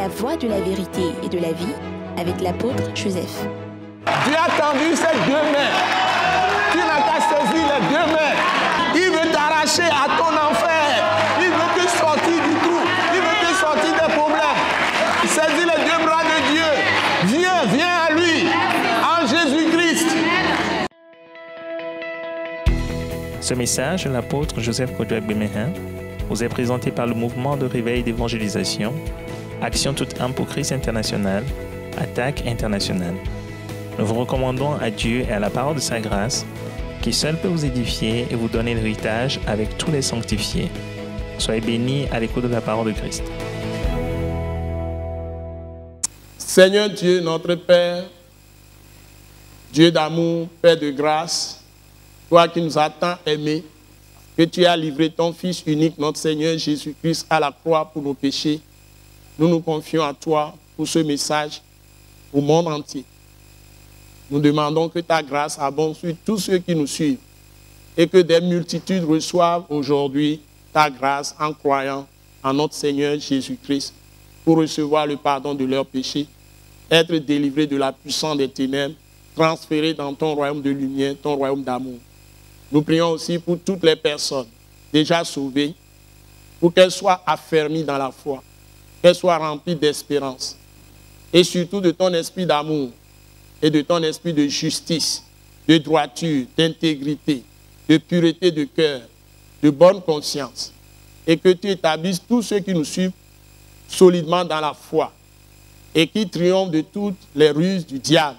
la voie de la vérité et de la vie avec l'apôtre Joseph. Dieu a tendu ses deux mains. Tu n'as qu'à saisir les deux mains. Il veut t'arracher à ton enfer. Il veut te sortir du trou. Il veut te sortir des problèmes. Saisis les deux bras de Dieu. Viens à lui. En Jésus-Christ. Ce message de l'apôtre Joseph Kodouak-Bemehin vous est présenté par le mouvement de réveil d'évangélisation, Action toute âme pour Christ international, Attaque internationale. Nous vous recommandons à Dieu et à la parole de sa grâce, qui seul peut vous édifier et vous donner l'héritage avec tous les sanctifiés. Soyez bénis à l'écoute de la parole de Christ. Seigneur Dieu, notre Père, Dieu d'amour, Père de grâce, toi qui nous as tant aimés, que tu as livré ton Fils unique, notre Seigneur Jésus-Christ, à la croix pour nos péchés, nous nous confions à toi pour ce message au monde entier. Nous demandons que ta grâce abonde sur tous ceux qui nous suivent et que des multitudes reçoivent aujourd'hui ta grâce en croyant en notre Seigneur Jésus-Christ pour recevoir le pardon de leurs péchés, être délivrés de la puissance des ténèbres, transférés dans ton royaume de lumière, ton royaume d'amour. Nous prions aussi pour toutes les personnes déjà sauvées, pour qu'elles soient affermies dans la foi, qu'elles soient remplies d'espérance et surtout de ton esprit d'amour et de ton esprit de justice, de droiture, d'intégrité, de pureté de cœur, de bonne conscience, et que tu établisses tous ceux qui nous suivent solidement dans la foi et qui triomphent de toutes les ruses du diable.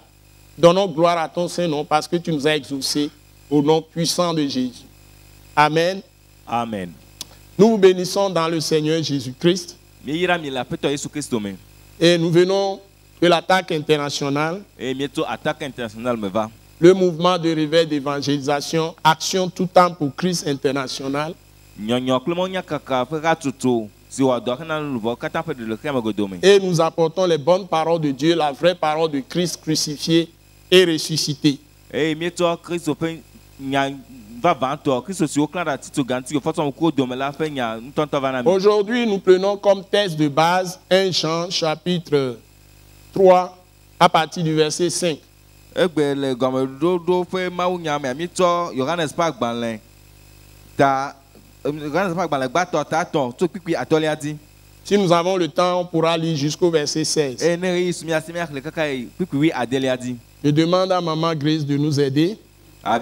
Donnons gloire à ton Saint-Nom parce que tu nous as exaucés au nom puissant de Jésus. Amen. Amen. Nous vous bénissons dans le Seigneur Jésus-Christ. Et nous venons de l'Attaque internationale. Le mouvement de réveil d'évangélisation, Action tout temps pour Christ international. Et nous apportons les bonnes paroles de Dieu, la vraie parole de Christ crucifié et ressuscité. Aujourd'hui, nous prenons comme texte de base 1 Jean chapitre 3 à partir du verset 5. Si nous avons le temps, on pourra lire jusqu'au verset 16. Je demande à Maman Grace de nous aider. 1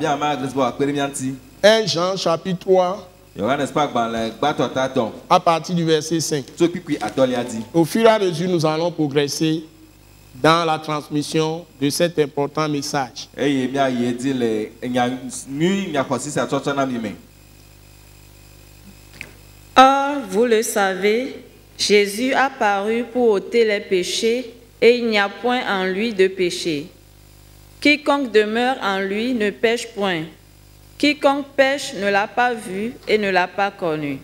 Jean chapitre 3 à partir du verset 5. Au fur et à mesure, nous allons progresser dans la transmission de cet important message. Or, vous le savez, Jésus a paru pour ôter les péchés et il n'y a point en lui de péché. Quiconque demeure en lui ne pêche point. Quiconque pêche ne l'a pas vu et ne l'a pas connu.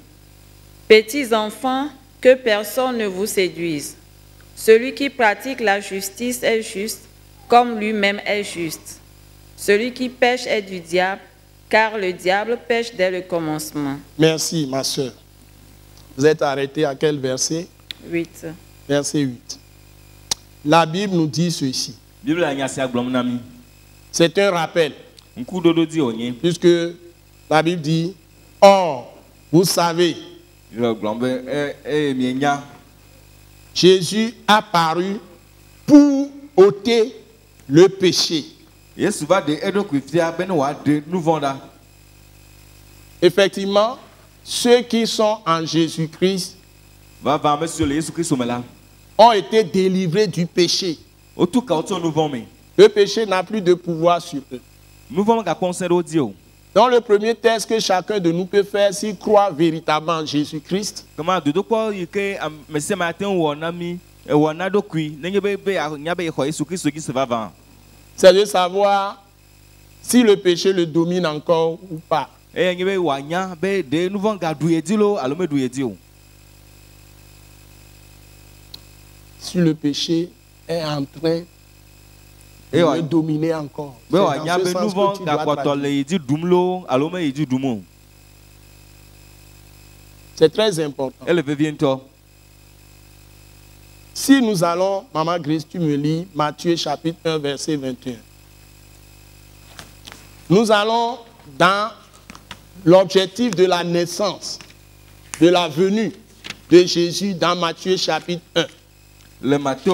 Petits enfants, que personne ne vous séduise. Celui qui pratique la justice est juste, comme lui-même est juste. Celui qui pêche est du diable, car le diable pêche dès le commencement. Merci, ma soeur. Vous êtes arrêté à quel verset? 8. Verset 8. La Bible nous dit ceci. C'est un rappel. Puisque la Bible dit, or, vous savez, Jésus a paru pour ôter le péché. Effectivement, ceux qui sont en Jésus-Christ ont été délivrés du péché. Le péché n'a plus de pouvoir sur eux. Dans le premier test que chacun de nous peut faire, s'il croit véritablement en Jésus-Christ, c'est de savoir si le péché le domine encore ou pas. Si le péché est en train de le dominer encore. C'est dans ce sens que tu dois traduire. C'est très important. Si nous allons, Maman Grace, tu me lis Matthieu chapitre 1, verset 21. Nous allons dans l'objectif de la naissance, de la venue de Jésus dans Matthieu chapitre 1. Le Matthieu,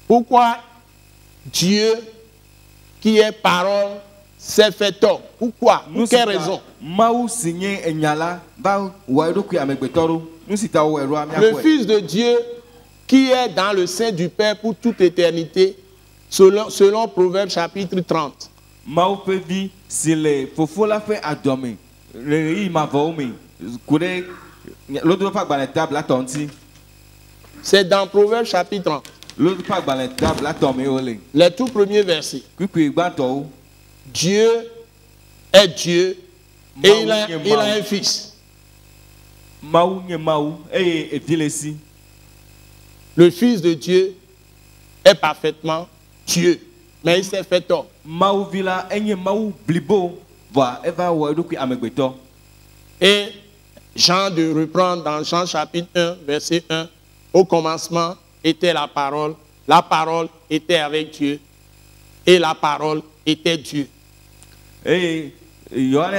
Pourquoi Dieu, qui est parole, s'est fait homme? Pourquoi? Pour quelle raison? Le Fils de Dieu, qui est dans le sein du Père pour toute éternité, selon Proverbe chapitre 30. C'est dans Proverbe chapitre 30. Les tout premiers versets. Dieu est Dieu et il a un fils. Le Fils de Dieu est parfaitement Dieu, mais il s'est fait homme. Et Jean de reprendre dans Jean chapitre 1, verset 1, au commencement était la parole était avec Dieu, et la parole était Dieu. Et dans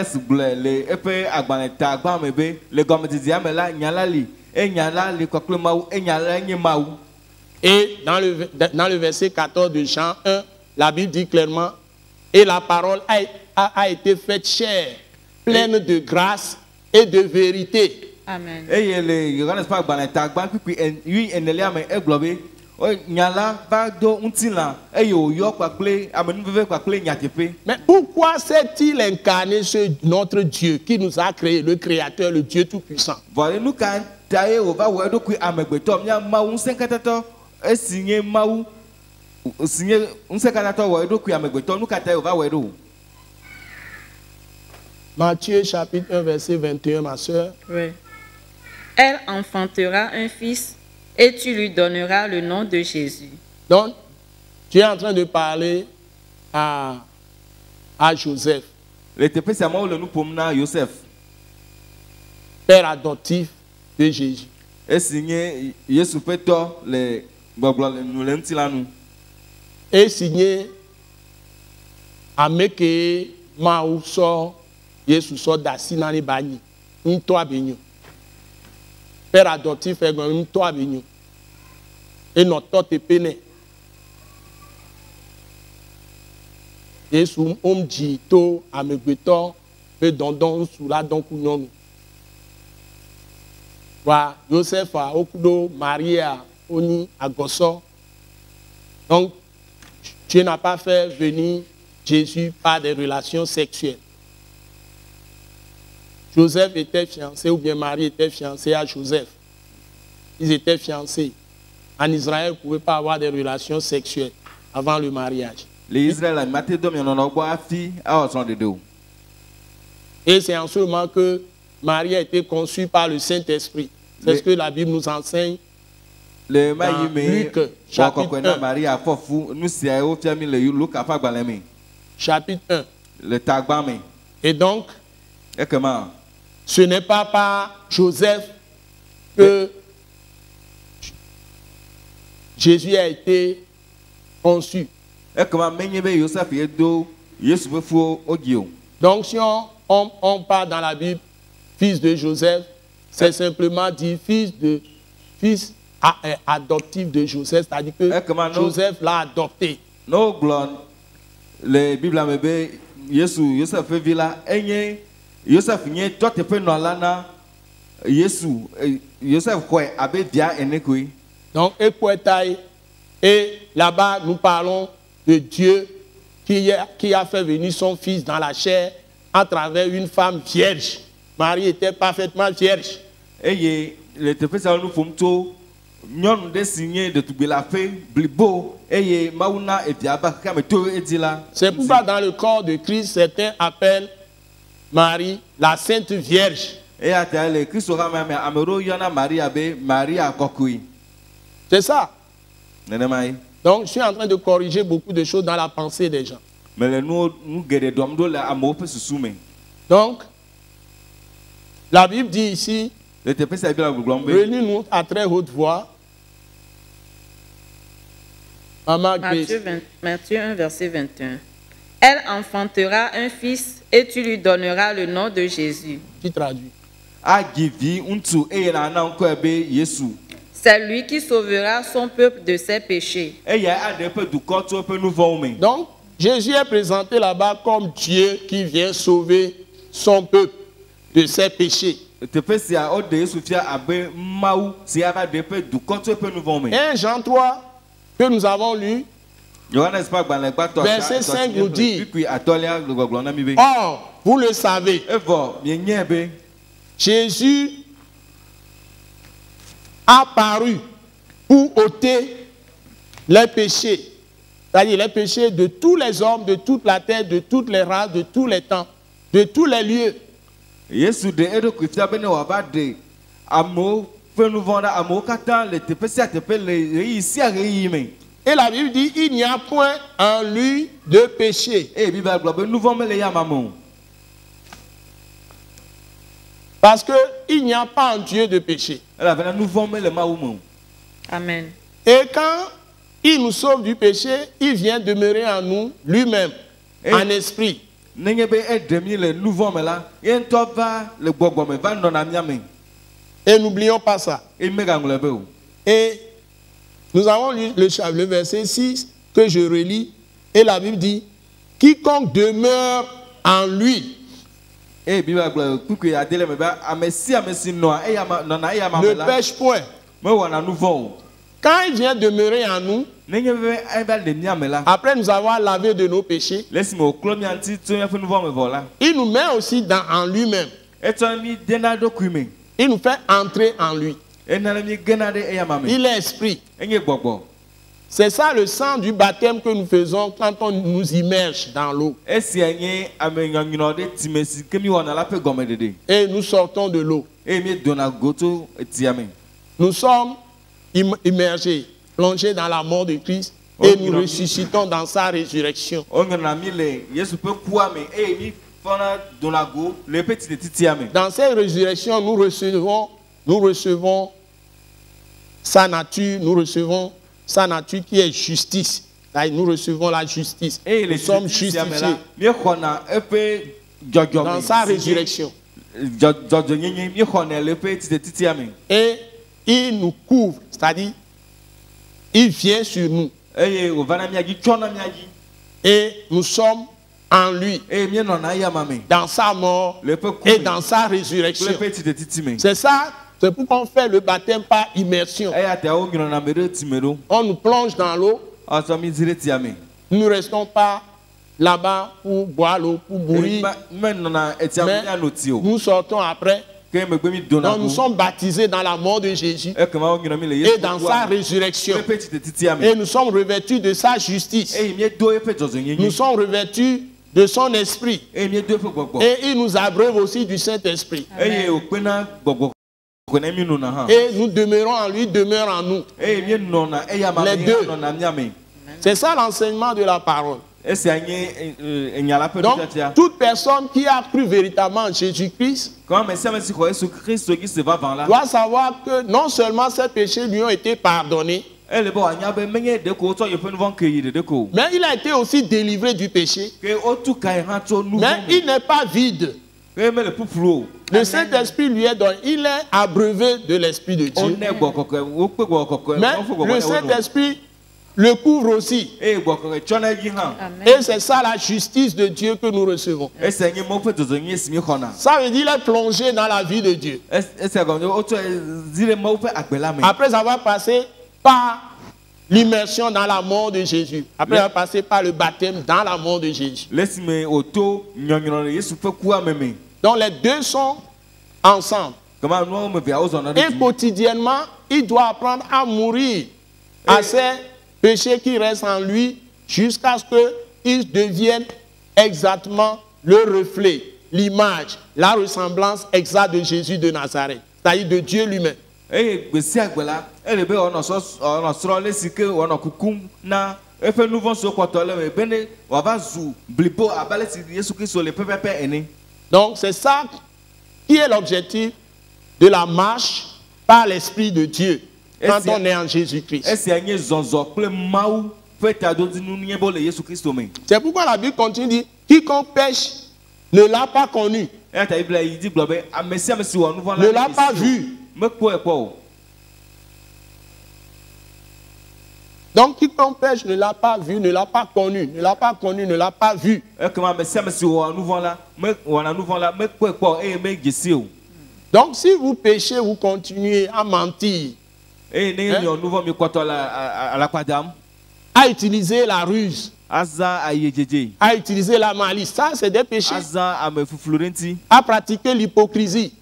le verset 14 de Jean 1, la Bible dit clairement, et la parole a été faite chair, pleine de grâce et de vérité. Amen. Mais pourquoi s'est-il incarné notre Dieu qui nous a créé, le Créateur, le Dieu Tout-Puissant? Matthieu chapitre 1, verset 21, ma soeur. Oui. Elle enfantera un fils et tu lui donneras le nom de Jésus. Donc, tu es en train de parler à Joseph, père adoptif de Jésus. Et signé Ameke Maou sort Yesu sort d'Assinani Bani, une toi béni. Père adoptif est une toi béni. Et notre te péné. Yesu dit to amegbeto pe dondon sous la don kunyon. Wa Joseph a okudo Maria oni agoso. Donc Dieu n'a pas fait venir Jésus par des relations sexuelles. Joseph était fiancé, ou bien Marie était fiancée à Joseph. Ils étaient fiancés. En Israël, on ne pouvait pas avoir des relations sexuelles avant le mariage. Et c'est en ce moment que Marie a été conçue par le Saint-Esprit. C'est ce que la Bible nous enseigne. Dans Luc, chapitre 1. Chapitre 1. Et donc, ce n'est pas par Joseph que Jésus a été conçu. Donc si on part dans la Bible, fils de Joseph, c'est simplement dit fils adoptif de Joseph, c'est-à-dire que Joseph l'a adopté. Les Bibles Joseph villa Joseph nye toi te pe no lana Joseph quoi abe dia enekui. Donc et là-bas nous parlons de Dieu qui a fait venir son fils dans la chair à travers une femme vierge. Marie était parfaitement vierge. Et le te ça nous fomto nyon de signé de tout la fait blibo et mauna et diaba ka me to edila. C'est pourquoi dans le corps de Christ certains appellent Marie, la Sainte Vierge. C'est ça. Donc, je suis en train de corriger beaucoup de choses dans la pensée des gens. Donc, la Bible dit ici Relis-nous à très haute voix. Maman Grace. Matthieu 1, verset 21. Elle enfantera un fils et tu lui donneras le nom de Jésus. Qui traduit? C'est lui qui sauvera son peuple de ses péchés. Donc, Jésus est présenté là-bas comme Dieu qui vient sauver son peuple de ses péchés. Et Jean 3, que nous avons lu, verset 5 nous dit, or, vous le savez, Jésus a paru pour ôter les péchés, c'est-à-dire les péchés de tous les hommes, de toute la terre, de toutes les races, de tous les temps, de tous les lieux. Et la Bible dit, il n'y a point en lui de péché. Parce qu'il n'y a pas en Dieu de péché. Amen. Et quand il nous sauve du péché, il vient demeurer en nous lui-même, en esprit. Et n'oublions pas ça. Et nous avons lu le verset 6 que je relis. Et la Bible dit, quiconque demeure en lui ne pêche point. Quand il vient demeurer en nous, après nous avoir lavé de nos péchés, il nous met aussi en lui-même. Il nous fait entrer en lui. Il est esprit. C'est ça le sang du baptême que nous faisons quand on nous immerge dans l'eau. Et nous sortons de l'eau. Nous sommes immergés, plongés dans la mort de Christ et nous ressuscitons dans sa résurrection. Dans cette résurrection, nous recevons sa nature, nous recevons sa nature qui est justice. Là, nous recevons la justice. Nous sommes justifiés dans sa résurrection. Et il nous couvre, c'est-à-dire, il vient sur nous. Et nous sommes en lui, dans sa mort et dans sa résurrection. C'est ça. C'est pourquoi on fait le baptême par immersion. On nous plonge dans l'eau. Nous ne restons pas là-bas pour boire l'eau, pour mourir. Mais nous sortons après. Donc nous sommes baptisés dans la mort de Jésus et dans sa résurrection. Et nous sommes revêtus de sa justice. Nous sommes revêtus de son esprit. Et il nous abreuve aussi du Saint-Esprit. Et nous demeurons en lui, demeure en nous. Les deux. C'est ça l'enseignement de la parole. Donc, toute personne qui a cru véritablement en Jésus-Christ doit savoir que non seulement ses péchés lui ont été pardonnés, mais il a été aussi délivré du péché. Mais il n'est pas vide. Le Saint-Esprit lui est donné. Il est abreuvé de l'Esprit de Dieu. Mais le Saint-Esprit le couvre aussi. Et c'est ça la justice de Dieu que nous recevons. Ça veut dire qu'il est plongé dans la vie de Dieu. Après avoir passé par l'immersion dans la mort de Jésus. Après avoir passé par le baptême dans la mort de Jésus. Donc les deux sont ensemble. Et quotidiennement, il doit apprendre à mourir à ses péchés qui restent en lui jusqu'à ce qu'il devienne exactement le reflet, l'image, la ressemblance exacte de Jésus de Nazareth, c'est-à-dire de Dieu lui-même. Donc c'est ça qui est l'objectif de la marche par l'Esprit de Dieu quand on est en Jésus-Christ. C'est pourquoi la Bible continue de dire, quiconque pêche ne l'a pas connu, ne l'a pas vu. Donc quiconque pêche ne l'a pas vu, ne l'a pas connu, ne l'a pas connu, ne l'a pas vu. Donc si vous péchez, vous continuez à mentir, à utiliser la ruse, à utiliser la malice, ça c'est des péchés. À pratiquer l'hypocrisie.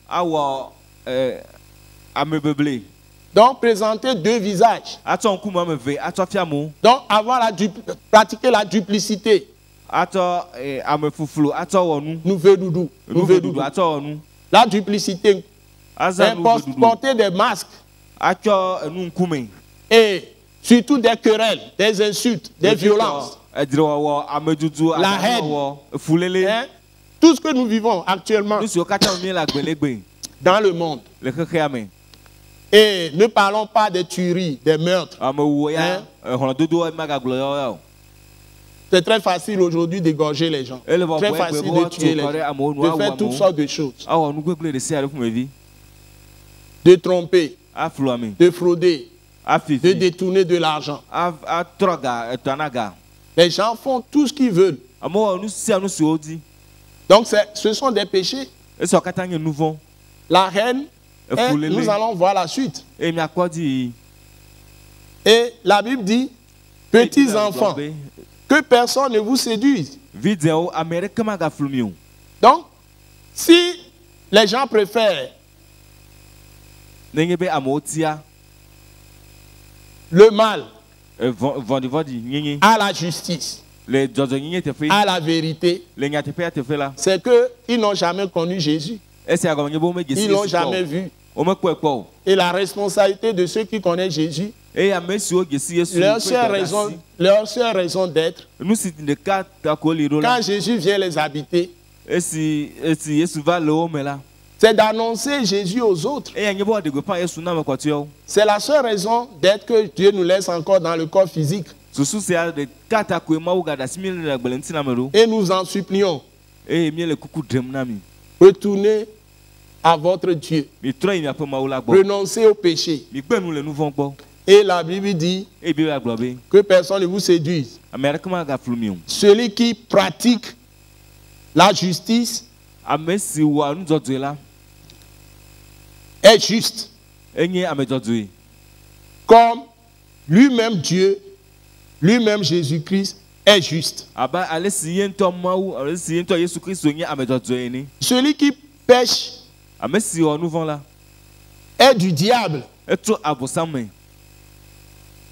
Donc présenter deux visages. Donc pratiquer la duplicité. La duplicité. Porter des masques. Et surtout des querelles, des insultes, des violences. La haine. Hein? Tout ce que nous vivons actuellement dans le monde. Et ne parlons pas des tueries, des meurtres. Hein? C'est très facile aujourd'hui d'égorger les gens. Très facile de tuer les gens. De faire toutes sortes de choses. De tromper. De frauder. De détourner de l'argent. Les gens font tout ce qu'ils veulent. Donc ce sont des péchés. La haine. Et nous allons voir la suite. Et la Bible dit, petits enfants, que personne ne vous séduise. Donc, si les gens préfèrent le mal à la justice, à la vérité, c'est qu'ils n'ont jamais connu Jésus. Ils n'ont jamais vu. Et la responsabilité de ceux qui connaissent Jésus, leur seule raison d'être, quand Jésus vient les habiter, c'est d'annoncer Jésus aux autres. C'est la seule raison d'être que Dieu nous laisse encore dans le corps physique. Et nous en supplions. Retournez à votre Dieu. Renoncez au péché. Et la Bible dit que personne ne vous séduise. Celui qui pratique la justice est juste. Comme lui-même Dieu, lui-même Jésus-Christ est juste. Celui qui pêche est du diable.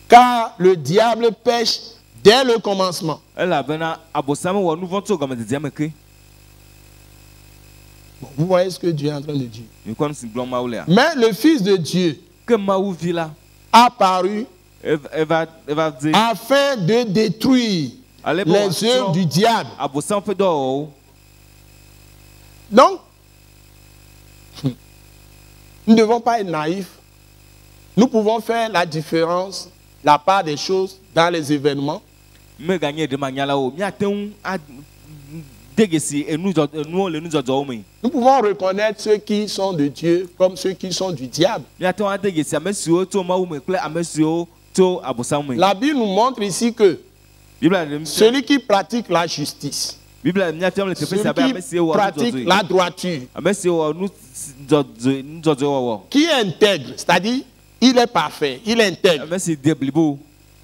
Car le diable pêche dès le commencement. Vous voyez ce que Dieu est en train de dire. Mais le Fils de Dieu a apparu afin de détruire les œuvres du diable. Donc, nous ne devons pas être naïfs. Nous pouvons faire la différence, la part des choses dans les événements. Nous pouvons reconnaître ceux qui sont de Dieu comme ceux qui sont du diable. La Bible nous montre ici que celui qui pratique la justice, celui qui pratique la droiture, qui est intègre, c'est-à-dire il est parfait, il est intègre,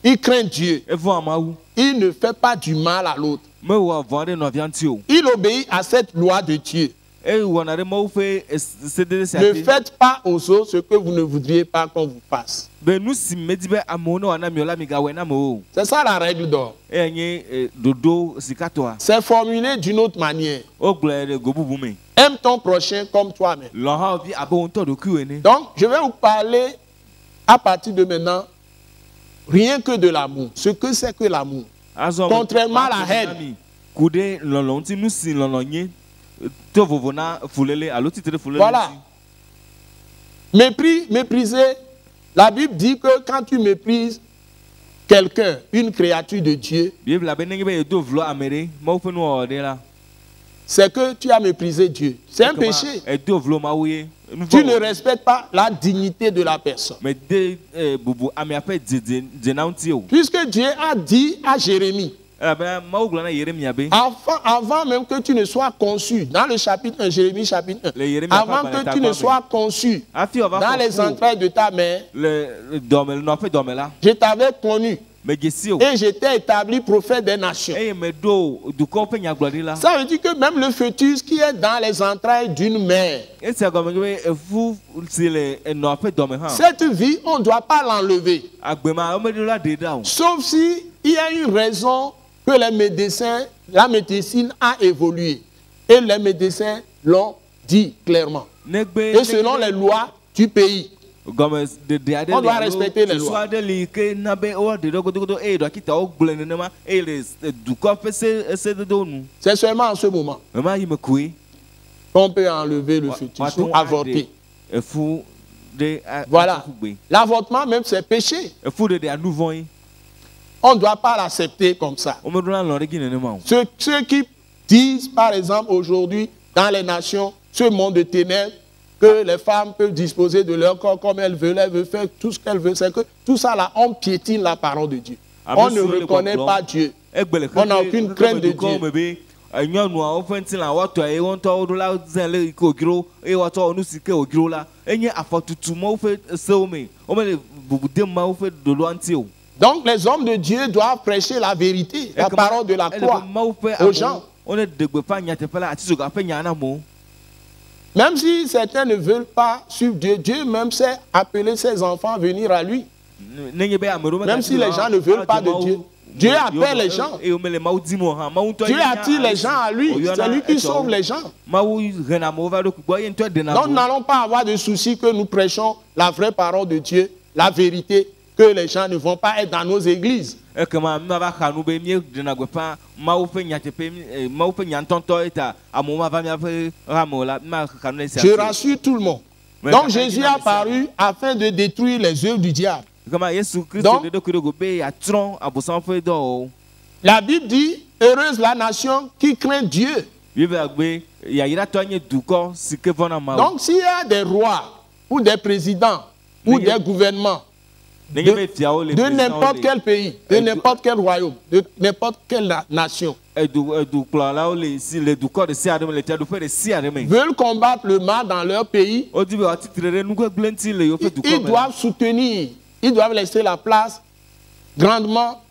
il craint Dieu, il ne fait pas du mal à l'autre, il obéit à cette loi de Dieu. Ne faites pas aux autres ce que vous ne voudriez pas qu'on vous fasse. C'est ça la règle d'or. C'est formulé d'une autre manière. Aime ton prochain comme toi-même. Donc, je vais vous parler à partir de maintenant rien que de l'amour. Ce que c'est que l'amour. Contrairement à la haine. Voilà. Mépriser, la Bible dit que quand tu méprises quelqu'un, une créature de Dieu, c'est que tu as méprisé Dieu. C'est un péché. Tu ne respectes pas la dignité de la personne. Puisque Dieu a dit à Jérémie, avant même que tu ne sois conçu, dans le chapitre 1, Jérémie chapitre 1, avant que tu ne sois conçu dans les entrailles de ta mère, je t'avais connu. Et je t'ai établi prophète des nations. Ça veut dire que même le fœtus qui est dans les entrailles d'une mère, cette vie, on ne doit pas l'enlever. Sauf si il y a une raison que les médecins, la médecine a évolué. Et les médecins l'ont dit clairement. Et selon les lois du pays. On doit respecter les lois. C'est seulement en ce moment qu'on peut enlever le fœtus ou avorter. Voilà. L'avortement même c'est péché. On ne doit pas l'accepter comme ça. Ceux qui disent par exemple aujourd'hui dans les nations, ce monde de ténèbres, que les femmes peuvent disposer de leur corps comme elles veulent faire tout ce qu'elles veulent. C'est que tout ça là, on piétine la parole de Dieu. On ne reconnaît pas Dieu. On n'a aucune crainte de Dieu. Donc les hommes de Dieu doivent prêcher la vérité, la parole de la croix aux gens. Même si certains ne veulent pas suivre Dieu, Dieu même sait appeler ses enfants à venir à lui. Même si les gens ne veulent pas de Dieu, Dieu appelle les gens. Dieu attire les gens à lui. C'est lui qui sauve les gens. Donc nous n'allons pas avoir de soucis que nous prêchons la vraie parole de Dieu, la vérité, que les gens ne vont pas être dans nos églises. Je rassure tout le monde. Donc Jésus a apparu afin de détruire les œuvres du diable. Donc, la Bible dit, heureuse la nation qui craint Dieu. Donc s'il y a des rois ou des présidents ou des gouvernements de n'importe quel pays, de n'importe quel royaume, de n'importe quelle nation, veulent combattre le mal dans leur pays, ils doivent soutenir, ils doivent laisser la place grandement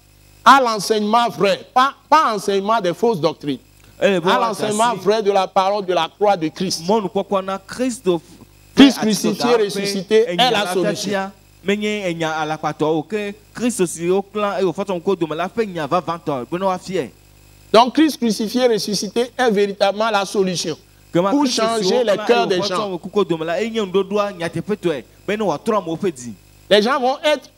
à l'enseignement vrai, pas enseignement des fausses doctrines, à l'enseignement vrai de la parole de la croix de Christ. Christ crucifié, ressuscité est la solution. Donc Christ crucifié, ressuscité est véritablement la solution pour changer les cœurs des gens. Les gens vont être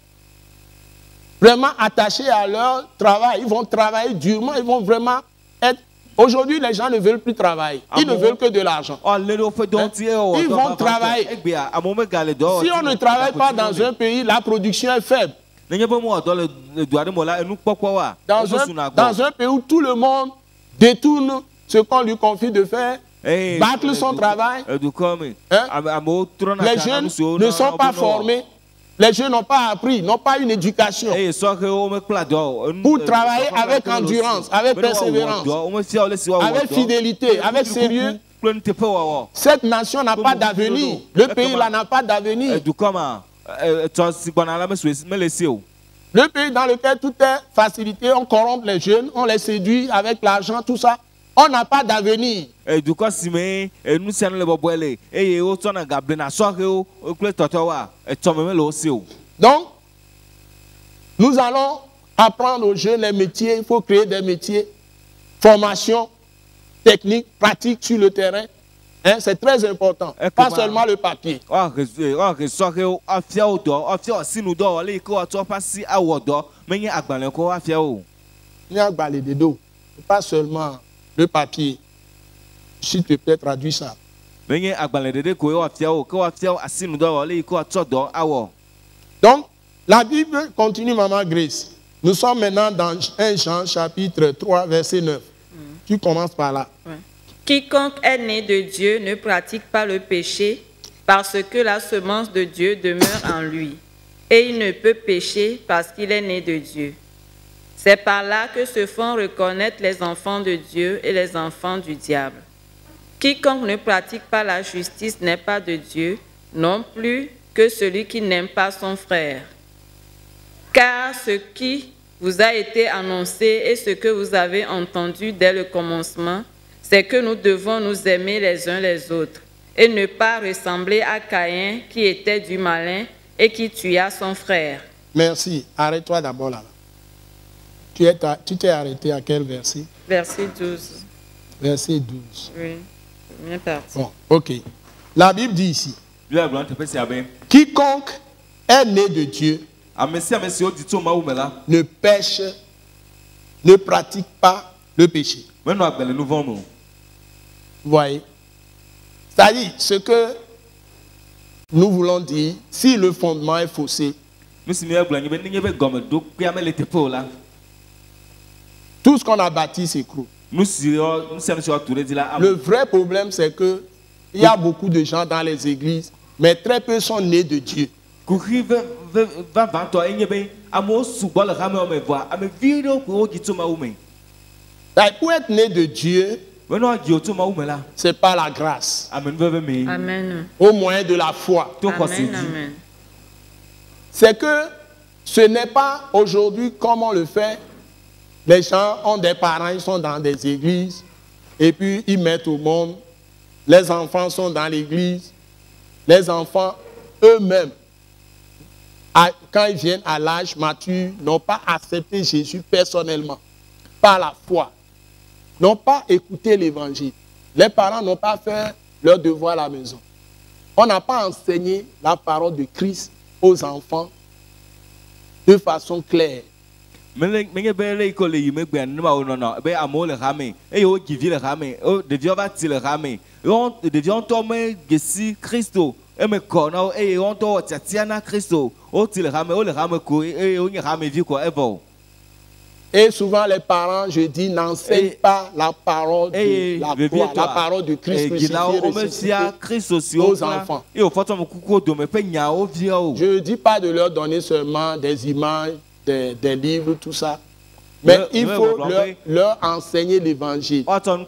vraiment attachés à leur travail. Ils vont travailler durement, ils vont vraiment être... Aujourd'hui, les gens ne veulent plus travailler. Ils ne veulent que de l'argent. Ils vont travailler. Si on ne travaille pas dans un pays, la production est faible. Dans un pays où tout le monde détourne ce qu'on lui confie de faire, bâcle son travail, les jeunes ne sont pas formés. Les jeunes n'ont pas appris, n'ont pas une éducation pour travailler avec endurance, avec persévérance, avec fidélité, avec sérieux. Cette nation n'a pas d'avenir. Le pays là n'a pas d'avenir. Le pays dans lequel tout est facilité, on corrompt les jeunes, on les séduit avec l'argent, tout ça. On n'a pas d'avenir. Donc, nous allons apprendre aux jeunes les métiers. Il faut créer des métiers, formation, technique, pratique sur le terrain. Hein, c'est très important. Pas seulement le papier. Pas seulement le papier. S'il te plaît, traduis ça. Donc, la Bible continue, Maman Grace. Nous sommes maintenant dans 1 Jean chapitre 3, verset 9. Tu commences par là. Ouais. Quiconque est né de Dieu ne pratique pas le péché parce que la semence de Dieu demeure en lui. Et il ne peut pécher parce qu'il est né de Dieu. C'est par là que se font reconnaître les enfants de Dieu et les enfants du diable. Quiconque ne pratique pas la justice n'est pas de Dieu, non plus que celui qui n'aime pas son frère. Car ce qui vous a été annoncé et ce que vous avez entendu dès le commencement, c'est que nous devons nous aimer les uns les autres et ne pas ressembler à Caïn qui était du malin et qui tua son frère. Merci. Arrête-toi d'abord là. Tu t'es arrêté à quel verset? Verset 12. Verset 12. Oui, bien parti. Bon, ok. La Bible dit ici, quiconque est né de Dieu ne pêche, ne pratique pas le péché. Vous voyez? C'est-à-dire, ce que nous voulons dire, si le fondement est faussé, tout ce qu'on a bâti s'écroule. Le vrai problème, c'est que il y a beaucoup de gens dans les églises, mais très peu sont nés de Dieu. Pour être né de Dieu, c'est pas la grâce. Amen. Au moyen de la foi. Amen. Amen. C'est que ce n'est pas aujourd'hui comme on le fait. Les gens ont des parents, ils sont dans des églises, et puis ils mettent au monde. Les enfants sont dans l'église. Les enfants eux-mêmes, quand ils viennent à l'âge mature, n'ont pas accepté Jésus personnellement, par la foi. N'ont pas écouté l'évangile. Les parents n'ont pas fait leur devoir à la maison. On n'a pas enseigné la parole de Christ aux enfants de façon claire. Et souvent les parents, je dis, n'enseignent pas la parole de la foi, la parole de Christ ressuscité aux enfants. Je ne dis pas de leur donner seulement des images, des livres, tout ça. Mais il faut leur enseigner l'évangile. Qu'est-ce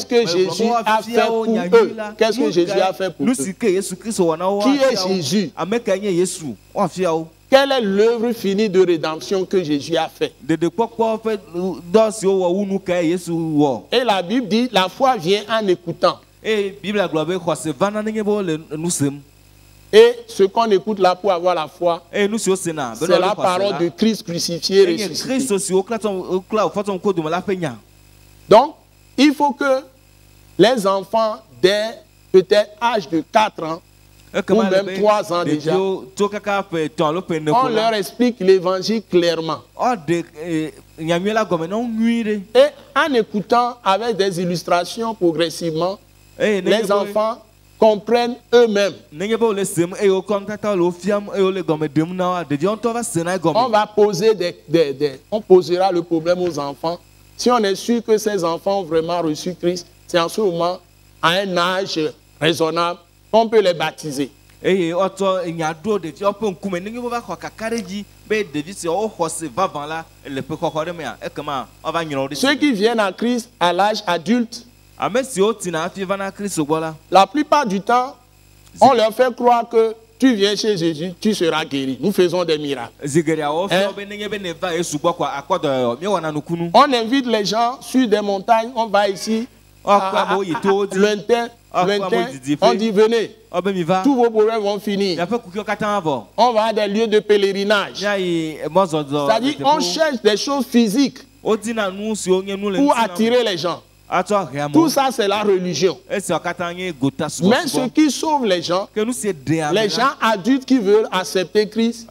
que Jésus a fait pour eux? Qu'est-ce que Jésus a fait pour eux? Qui est Jésus? Quelle est l'œuvre finie de rédemption que Jésus a fait? Et la Bible dit, la foi vient en écoutant. Et ce qu'on écoute là pour avoir la foi, c'est la parole de Christ crucifié et ressuscité. Donc, il faut que les enfants, dès peut-être âge de 4 ans, ou même 3 ans déjà, on leur explique l'évangile clairement. Et en écoutant avec des illustrations progressivement, les enfants comprennent eux-mêmes. On va poser on posera le problème aux enfants. Si on est sûr que ces enfants ont vraiment reçu Christ, c'est en ce moment, à un âge raisonnable, on peut les baptiser. Ceux qui viennent à Christ à l'âge adulte, la plupart du temps, on leur fait croire que tu viens chez Jésus, tu seras guéri. Nous faisons des miracles. On invite les gens sur des montagnes, on va ici, lointain, on dit venez, tous vos problèmes vont finir. On va à des lieux de pèlerinage. C'est-à-dire on cherche des choses physiques pour attirer les gens. Tout ça, c'est la religion. Mais ce qui sauve les gens adultes qui veulent accepter Christ,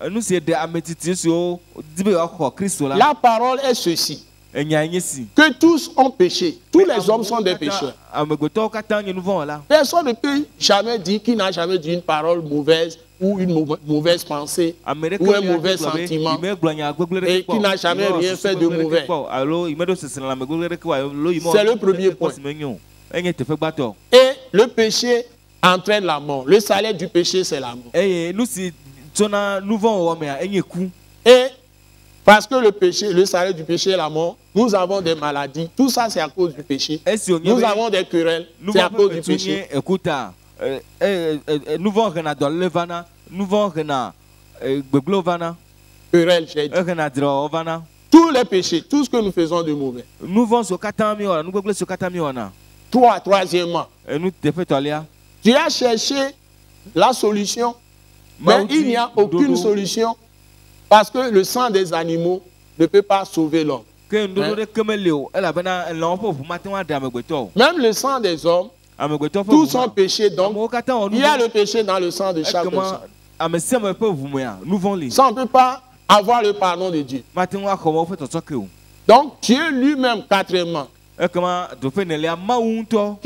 la parole est ceci. que tous ont péché. Tous les hommes sont des pécheurs. Personne ne peut jamais dire qu'il n'a jamais dit une parole mauvaise ou une mauvaise pensée ou un mauvais sentiment et qu'il n'a jamais rien fait de mauvais. C'est le premier point. Et le péché entraîne la mort. Le salaire du péché, c'est la mort. Et parce que le péché, le salaire du péché est la mort, nous avons des maladies. Tout ça, c'est à cause du péché. Nous avons des querelles, c'est à cause du péché. Querelles, j'ai dit. Tous les péchés, tout ce que nous faisons de mauvais. Troisièmement, tu as cherché la solution, mais il n'y a aucune solution parce que le sang des animaux ne peut pas sauver l'homme. Même le sang des hommes, tous sont péchés, donc il y a le péché dans le sang de chaque personne. Ça, on ne peut pas avoir le pardon de Dieu. Donc Dieu lui-même, quatrièmement, qui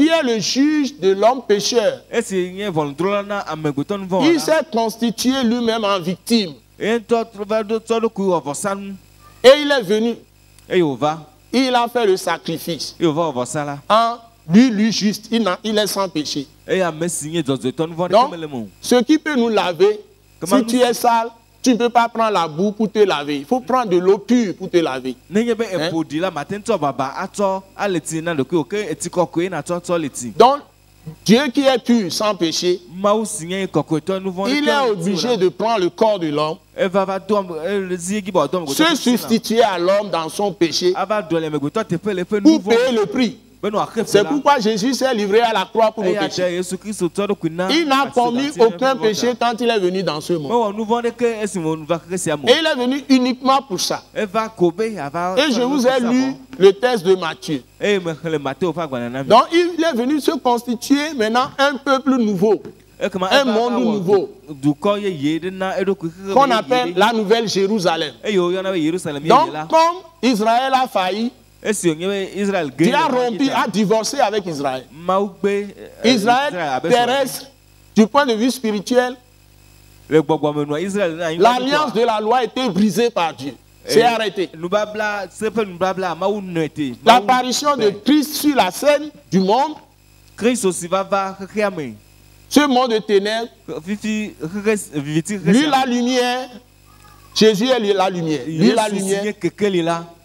est le juge de l'homme pécheur, il s'est constitué lui-même en victime. Et il est venu. Il a fait le sacrifice. Lui juste, il est sans péché. Donc, ce qui peut nous laver, si tu es sale, tu ne peux pas prendre la boue pour te laver. Il faut prendre de l'eau pure pour te laver. Donc, Dieu qui est pur, sans péché, il est obligé de prendre le corps de l'homme, se substituer à l'homme dans son péché pour payer le prix. C'est pourquoi Jésus s'est livré à la croix pour nos péchés. Il n'a commis aucun péché quand il est venu dans ce monde. Et il est venu uniquement pour ça. Et je vous ai lu le texte de Matthieu. Donc il est venu se constituer maintenant un peuple nouveau. Un monde nouveau qu'on appelle la Nouvelle Jérusalem. Donc comme Israël a failli, Dieu a rompu, a divorcé avec Israël. Israël terrestre, du point de vue spirituel, l'alliance de la loi a été brisée par Dieu. C'est arrêté. L'apparition de Christ sur la scène du monde, ce monde de ténèbres, lui la lumière, Jésus est la lumière. Lui la lumière.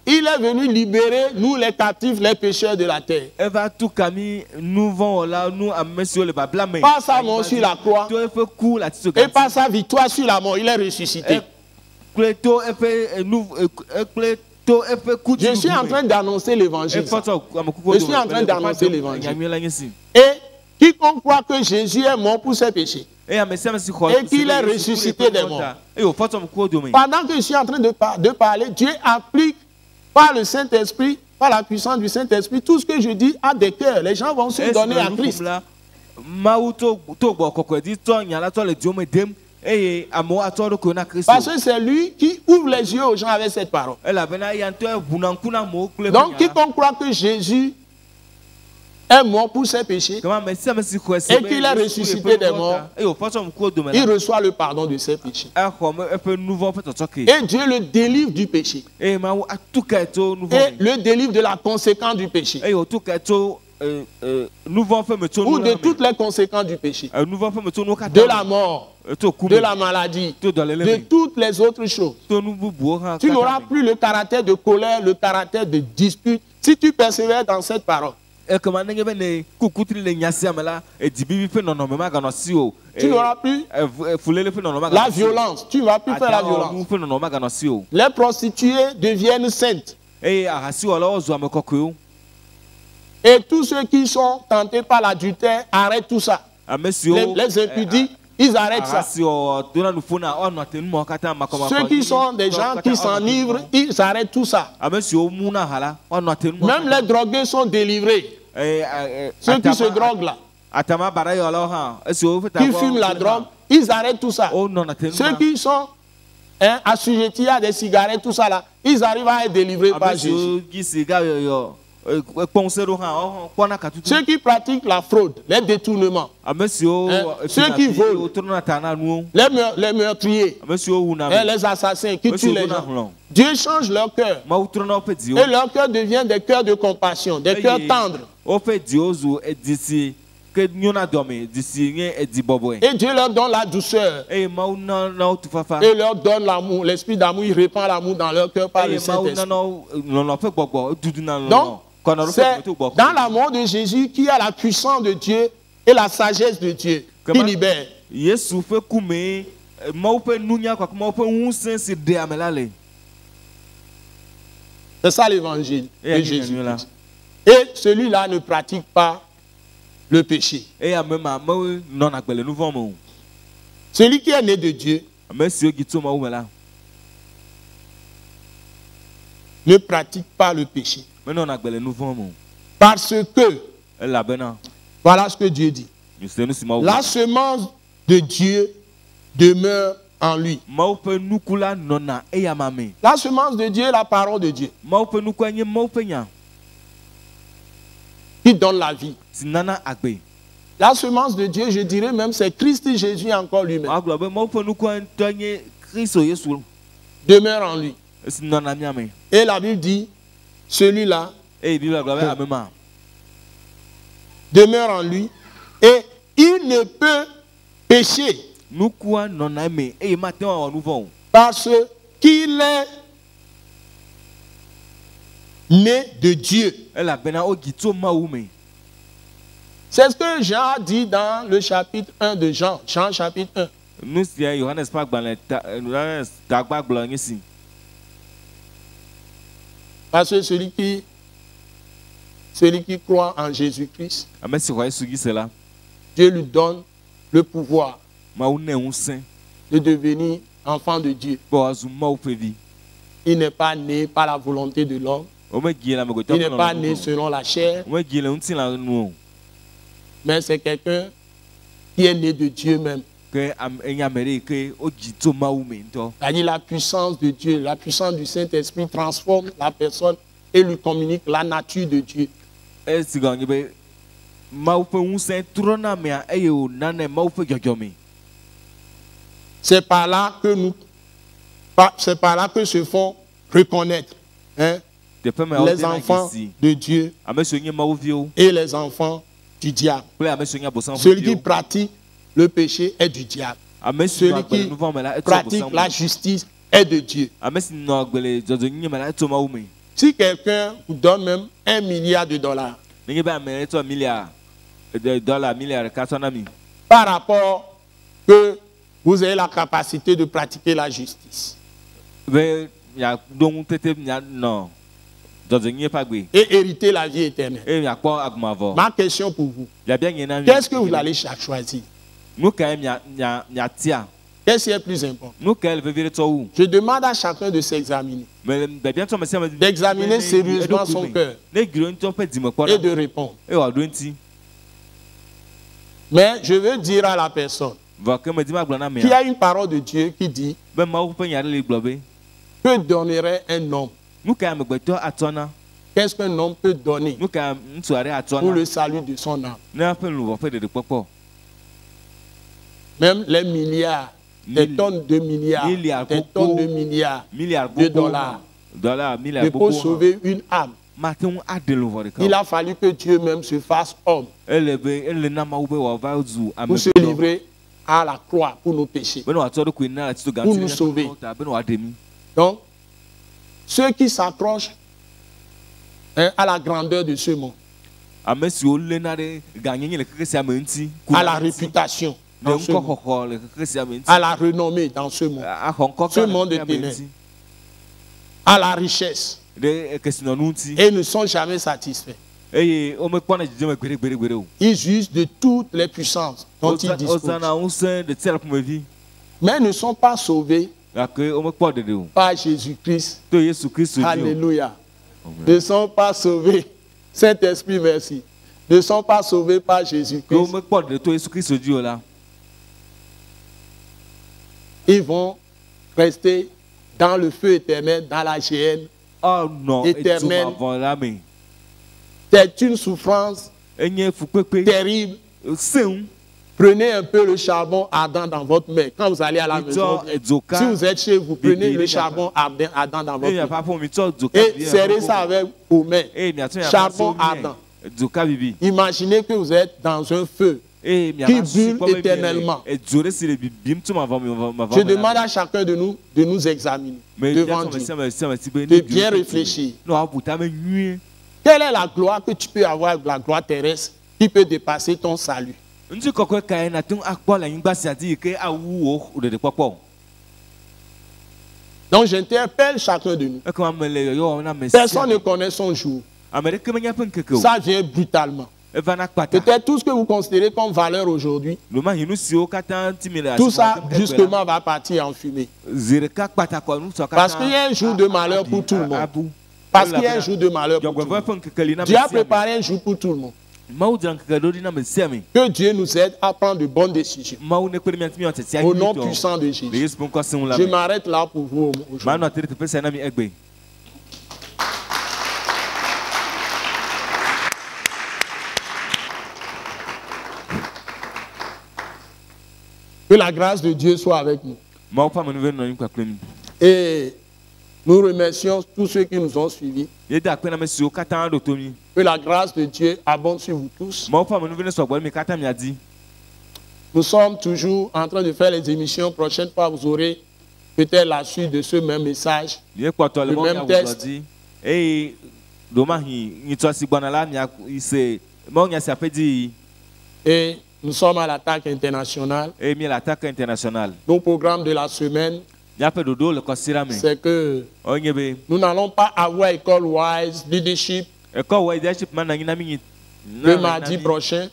Il est venu libérer nous les captifs, les pécheurs de la terre. Par sa mort sur la croix et par sa victoire sur la mort, il est ressuscité. Je suis en train d'annoncer l'évangile. Je suis en train d'annoncer l'évangile. Et quiconque croit que Jésus est mort pour ses péchés et qu'il est ressuscité des morts. Pendant que je suis en train de parler, Dieu applique par le Saint-Esprit, par la puissance du Saint-Esprit, tout ce que je dis a des cœurs. Les gens vont se donner à Christ. Parce que c'est lui qui ouvre les yeux aux gens avec cette parole. Donc, quiconque croit que Jésus est mort pour ses péchés et qu'il est ressuscité des morts, il reçoit le pardon de ses péchés. Et Dieu le délivre du péché. Et le délivre de la conséquence du péché. Ou de toutes les conséquences du péché. De la mort, de la maladie, de toutes les autres choses. Tu n'auras plus le caractère de colère, le caractère de dispute, si tu persévères dans cette parole. Tu n'auras plus la violence. Tu ne vas plus faire la violence. Les prostituées deviennent saintes. Et tous ceux qui sont tentés par l'adultère arrêtent tout ça. Les impudiques, ils arrêtent ça. Ceux qui sont des gens qui s'enivrent, ils arrêtent tout ça. Même les drogués sont délivrés. Ceux qui se droguent là, qui fument la drogue, ils arrêtent tout ça. Ceux qui sont hein, assujettis à des cigarettes, tout ça là, ils arrivent à être délivrés par Jésus. Ceux qui pratiquent la fraude, les détournements, hein, ceux qui volent, les meurtriers, hein, les assassins qui tuent les gens, Dieu change leur cœur. Et leur cœur devient des cœurs de compassion, des cœurs tendres. Et Dieu leur donne la douceur. Et leur donne l'amour. L'esprit d'amour, il répand l'amour dans leur cœur par le Saint-Esprit. Donc, c'est dans l'amour de Jésus qu'il y a la puissance de Dieu et la sagesse de Dieu qui libère. C'est ça l'évangile de Jésus. Et celui-là ne pratique pas le péché. Celui qui est né de Dieu ne pratique pas le péché. Parce que, voilà ce que Dieu dit. La semence de Dieu demeure en lui. La semence de Dieu est la parole de Dieu qui donne la vie. La semence de Dieu, je dirais même, c'est Christ Jésus encore lui-même. Demeure en lui. Et la Bible dit, celui-là demeure en lui et il ne peut pécher parce qu'il est né de Dieu. C'est ce que Jean a dit dans le chapitre 1 de Jean. Jean chapitre 1. Parce que celui qui croit en Jésus-Christ, Dieu lui donne le pouvoir de devenir enfant de Dieu. Il n'est pas né par la volonté de l'homme. Il n'est pas né selon la chair. Mais c'est quelqu'un qui est né de Dieu même. C'est-à-dire la puissance de Dieu, la puissance du Saint-Esprit transforme la personne et lui communique la nature de Dieu. C'est par là que se font reconnaître, hein, les enfants de Dieu et les enfants du diable. Celui qui pratique le péché est du diable. Celui qui pratique la justice est de Dieu. Si quelqu'un vous donne même $1 milliard, par rapport que vous avez la capacité de pratiquer la justice et hériter la vie éternelle. Ma question pour vous, qu'est-ce que vous allez choisir? Qu'est-ce qui est plus important? Je demande à chacun de s'examiner, d'examiner sérieusement son cœur et de répondre. Mais je veux dire à la personne qu'il y a une parole de Dieu qui dit: que donnerait un homme? Qu'est-ce qu'un homme peut donner pour le salut de son âme? Même les milliards, des tonnes de milliards, des tonnes de milliards de dollars ne peuvent sauver une âme. Il a fallu que Dieu même se fasse homme pour se livrer à la croix pour nos péchés, pour nous sauver. Donc, ceux qui s'accrochent, hein, à la grandeur de ce monde, à la réputation dans ce monde, à la renommée dans ce monde de ténèbres, à la richesse, et ne sont jamais satisfaits. Ils usent de toutes les puissances dont ils disposent, mais ne sont pas sauvés par Jésus-Christ. Alléluia. Ne sont pas sauvés. Saint-Esprit, merci. Ne sont pas sauvés par Jésus-Christ. Ils vont rester dans le feu éternel, dans la géhenne. Oh non, Éternel. éternel. C'est une souffrance terrible. Prenez un peu le charbon ardent dans votre main. Quand vous allez à la maison, si vous êtes chez vous, prenez le charbon ardent dans votre main. Et serrez ça avec vos mains. Charbon ardent. Imaginez que vous êtes dans un feu qui brûle éternellement. Je demande à chacun de nous examiner devant Dieu, de bien réfléchir. Quelle est la gloire que tu peux avoir, la gloire terrestre, qui peut dépasser ton salut? Donc j'interpelle chacun de nous. Personne ne connaît son jour. Ça vient brutalement. Peut-être tout ce que vous considérez comme valeur aujourd'hui, tout ça justement va partir en fumée. Parce qu'il y a un jour de malheur pour tout le monde. Parce qu'il y a un jour de malheur pour tout le monde. Dieu a préparé un jour pour tout le monde. Que Dieu nous aide à prendre de bonnes décisions. Au nom puissant de Jésus. Je m'arrête là pour vous aujourd'hui. Que la grâce de Dieu soit avec nous. Et nous remercions tous ceux qui nous ont suivis. Que la grâce de Dieu abonde sur vous tous. Nous sommes toujours en train de faire les émissions. Prochaine fois, vous aurez peut-être la suite de ce même message, le même texte. Et nous sommes à l'attaque internationale. Nos programmes de la semaine, c'est que nous n'allons pas avoir école Wise Leadership le mardi prochain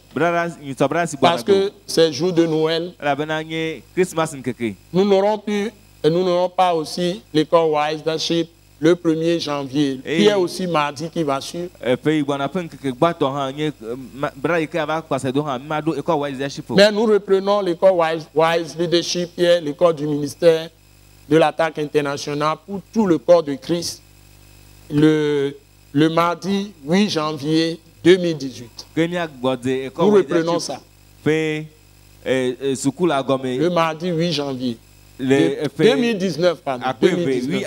parce que c'est le jour de Noël. Nous n'aurons plus et nous n'aurons pas aussi l'école Wise Leadership le 1er janvier, qui est aussi mardi qui va suivre. Mais nous reprenons l'école Wise Leadership, qui est l'école du ministère de l'attaque internationale pour tout le corps de Christ, le mardi 8 janvier 2018. Nous reprenons ça. Le mardi 8 janvier. 2019, pardon. 2019.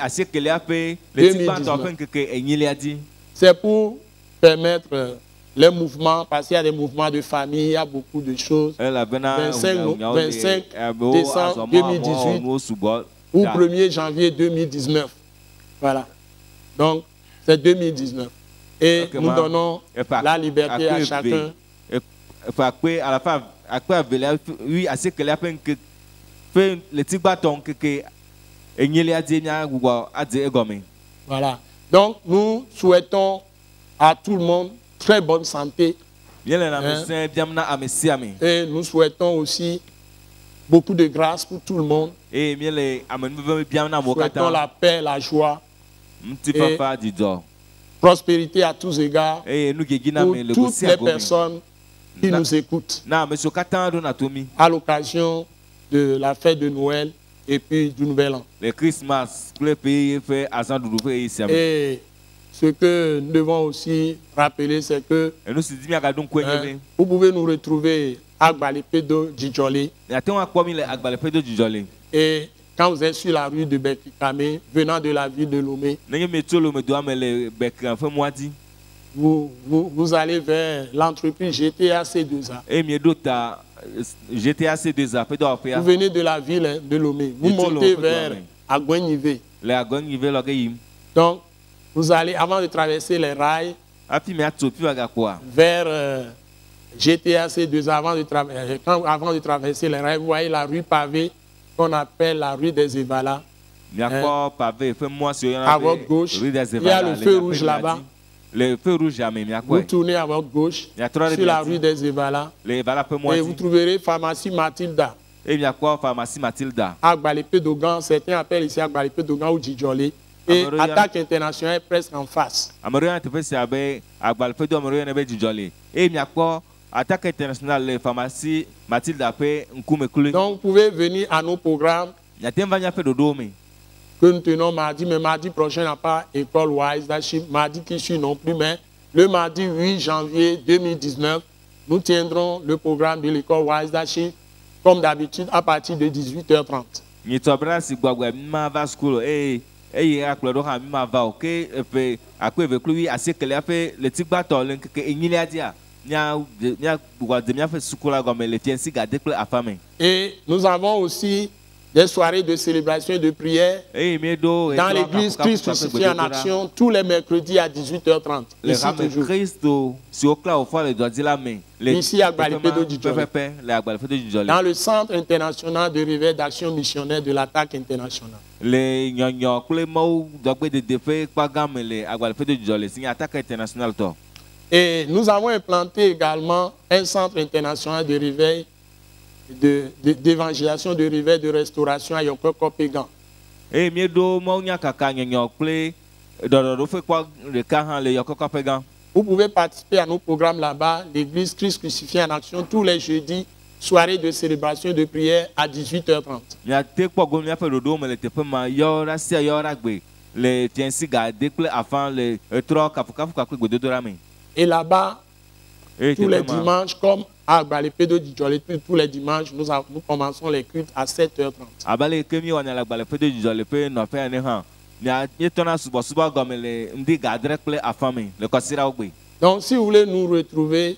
C'est pour permettre les mouvements, parce qu'il y a des mouvements de famille, il y a beaucoup de choses. 25 décembre 2018 ou 1er janvier 2019. Voilà. Donc, c'est 2019. Et nous donnons la liberté à chacun. Voilà. Donc, nous souhaitons à tout le monde très bonne santé. Et nous souhaitons aussi beaucoup de grâce pour tout le monde. Nous souhaitons la paix, la joie, et prospérité à tous égards pour toutes les personnes qui nous écoutent à l'occasion de la fête de Noël et puis du Nouvel An. Et ce que nous devons aussi rappeler, c'est que vous pouvez nous retrouver à Gbalepedo Djidjolé. Et quand vous êtes sur la rue de Bekikame, venant de la ville de Lomé, vous allez vers l'entreprise GTA C2A. Vous venez de la ville de Lomé. Vous montez vers Agouenivé. Donc, vous allez, avant de traverser les rails, vers GTA C2A, avant de traverser les rails, vous voyez la rue pavée qu'on appelle la rue des Evalas. À votre gauche, il y a le feu rouge là-bas. Vous tournez à votre gauche sur la rue des Evalas et vous trouverez pharmacie Matilda. À Gbalepedogan, certains appellent ici à Gbalepedogan ou Djidjolé. Et attaque internationale est presque en face. Attaque internationale, pharmacie Matilda. Donc vous pouvez venir à nos programmes que nous tenons mardi, mais mardi prochain, il n'y a pas école Wise Leadership. Mardi qui suit non plus, mais le mardi 8 janvier 2019, nous tiendrons le programme de l'école Wise Leadership, comme d'habitude, à partir de 18h30. Et nous avons aussi des soirées de célébration et de prière dans l'église Christ crucifié en action tous les mercredis à 18h30. Ici à Gbalipédo Djidjolé, dans le centre international de réveil d'action missionnaire de l'attaque internationale. Et nous avons implanté également un centre international de réveil, d'évangélisation, de réveil, de restauration à Yokoko-Pégan. Vous pouvez participer à nos programmes là-bas, l'église Christ crucifié en action, tous les jeudis, soirée de célébration et de prière à 18h30. Et là-bas, tous les dimanches, comme à Gbalipédo Djidjolé, tous les dimanches, nous commençons les cultes à 7h30. Donc, si vous voulez nous retrouver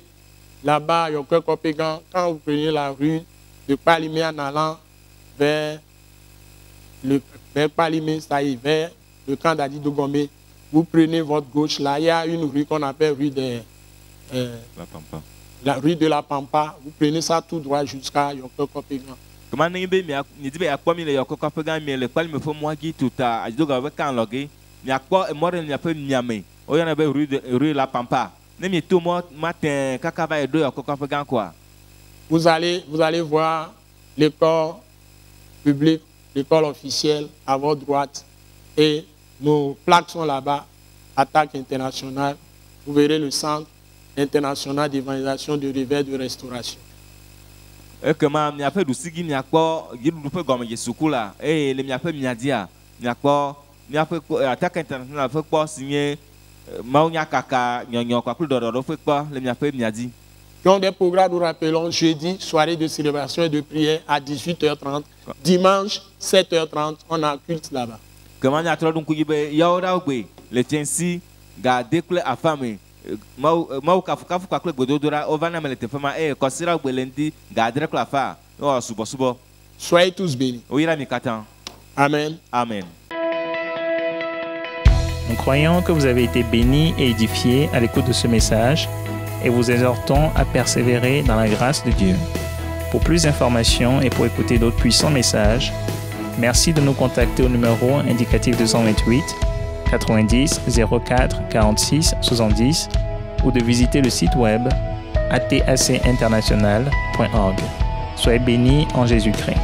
là-bas à Yokoko-Pégan, quand vous prenez la rue de Palimé en allant vers Palimé, ça y est, vers le camp d'Adi Dogomé, vous prenez votre gauche, là, il y a une rue qu'on appelle rue de la rue de la Pampa. Vous prenez ça tout droit jusqu'à Yokoko-Pégan. Vous allez voir l'école publique, l'école officielle à votre droite. Et nos plaques sont là-bas, Attaque internationale. Vous verrez le centre international d'évangélisation, de réveil, de restauration. Donc des programmes, nous rappelons, jeudi, soirée de célébration et de prière à 18h30. Dimanche, 7h30, on a un culte là-bas. Soyez tous bénis. Amen. Amen. Nous croyons que vous avez été bénis et édifiés à l'écoute de ce message et vous exhortons à persévérer dans la grâce de Dieu. Pour plus d'informations et pour écouter d'autres puissants messages, merci de nous contacter au numéro indicatif 228 90 04 46 70 ou de visiter le site web atacinternational.org. Soyez bénis en Jésus-Christ.